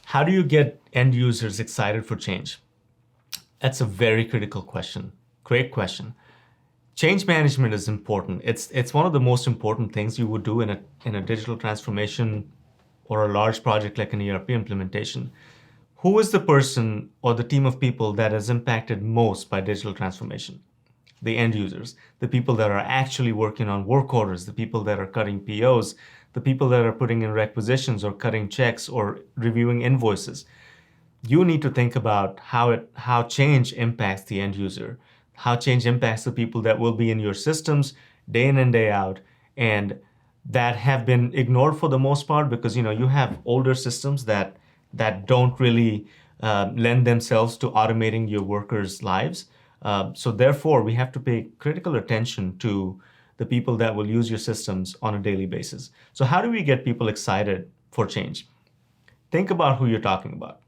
How do you get end users excited for change? That's a very critical question. Great question. Change management is important. It's one of the most important things you would do in a digital transformation or a large project like an ERP implementation. Who is the person or the team of people that is impacted most by digital transformation? The end users, the people that are actually working on work orders, the people that are cutting POs, the people that are putting in requisitions or cutting checks or reviewing invoices. You need to think about how change impacts the end user, how change impacts the people that will be in your systems day in and day out, and that have been ignored for the most part because you have older systems that don't really lend themselves to automating your workers' lives. So therefore, we have to pay critical attention to the people that will use your systems on a daily basis. So how do we get people excited for change? Think about who you're talking about.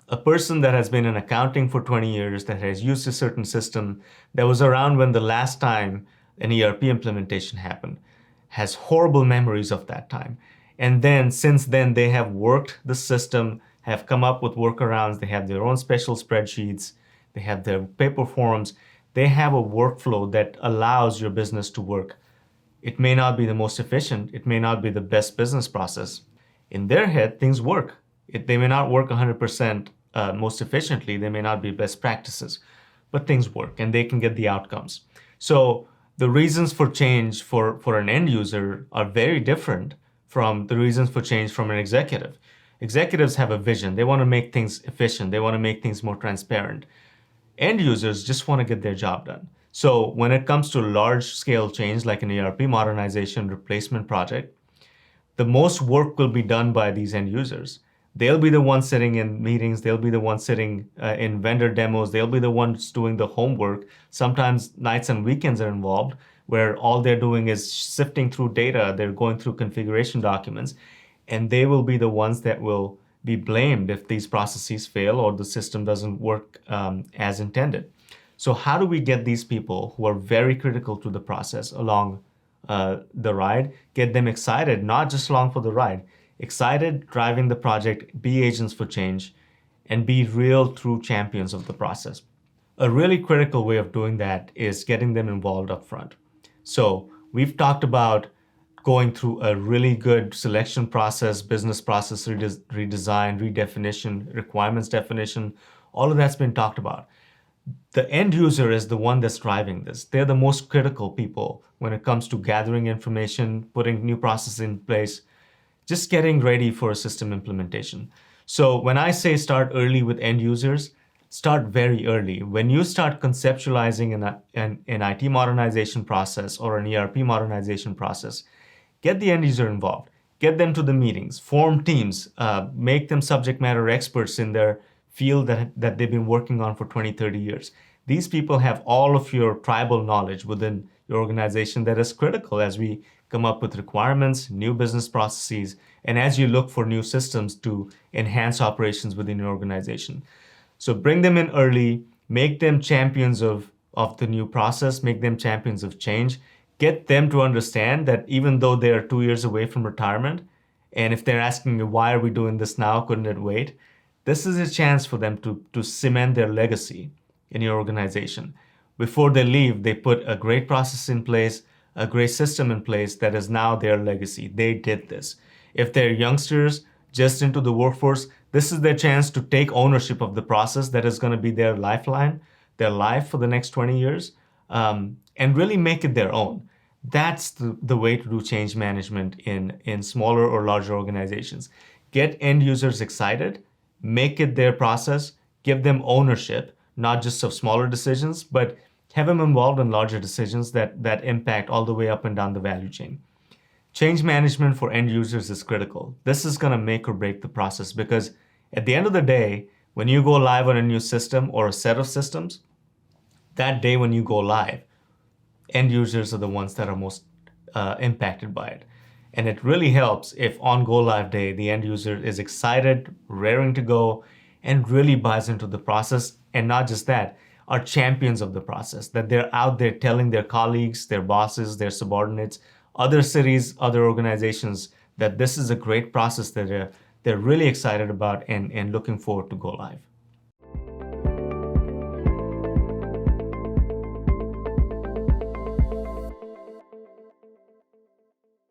A person that has been in accounting for 20 years, that has used a certain system that was around when the last time an ERP implementation happened, has horrible memories of that time. And then since then, they have worked the system, have come up with workarounds, they have their own special spreadsheets, they have their paper forms, they have a workflow that allows your business to work. It may not be the most efficient, it may not be the best business process. In their head, things work. They may not work 100% most efficiently, they may not be best practices, but things work and they can get the outcomes. So the reasons for change for an end user are very different from the reasons for change from an executive. Executives have a vision. They want to make things efficient. They want to make things more transparent. End users just want to get their job done. So when it comes to large scale change like an ERP modernization replacement project, the most work will be done by these end users. They'll be the ones sitting in meetings. They'll be the ones sitting in vendor demos. They'll be the ones doing the homework. Sometimes nights and weekends are involved where all they're doing is sifting through data. They're going through configuration documents, and they will be the ones that will be blamed if these processes fail or the system doesn't work as intended. So how do we get these people who are very critical to the process along the ride, get them excited, not just along for the ride, excited, driving the project, be agents for change, and be real, true champions of the process? A really critical way of doing that is getting them involved up front. So we've talked about going through a really good selection process, business process redesign, redefinition, requirements definition. All of that's been talked about. The end user is the one that's driving this. They're the most critical people when it comes to gathering information, putting new processes in place, just getting ready for a system implementation. So when I say start early with end users, start very early. When you start conceptualizing an IT modernization process or an ERP modernization process, get the end user involved. Get them to the meetings, form teams, make them subject matter experts in their field that they've been working on for 20, 30 years. These people have all of your tribal knowledge within your organization that is critical as we come up with requirements, new business processes, and as you look for new systems to enhance operations within your organization. So bring them in early, make them champions of the new process, make them champions of change, get them to understand that even though they are 2 years away from retirement, and if they're asking me, why are we doing this now? Couldn't it wait? This is a chance for them to cement their legacy in your organization. Before they leave, they put a great process in place, a great system in place that is now their legacy. They did this. If they're youngsters just into the workforce, this is their chance to take ownership of the process that is going to be their lifeline, their life for the next 20 years, and really make it their own. That's the way to do change management in smaller or larger organizations. Get end users excited, make it their process, give them ownership, not just of smaller decisions, but have them involved in larger decisions that impact all the way up and down the value chain. Change management for end users is critical. This is going to make or break the process because at the end of the day, when you go live on a new system or a set of systems, that day when you go live, end users are the ones that are most impacted by it. And it really helps if on go live day, the end user is excited, raring to go, and really buys into the process. And not just that, are champions of the process, that they're out there telling their colleagues, their bosses, their subordinates, other cities, other organizations, that this is a great process that they're really excited about and looking forward to go live.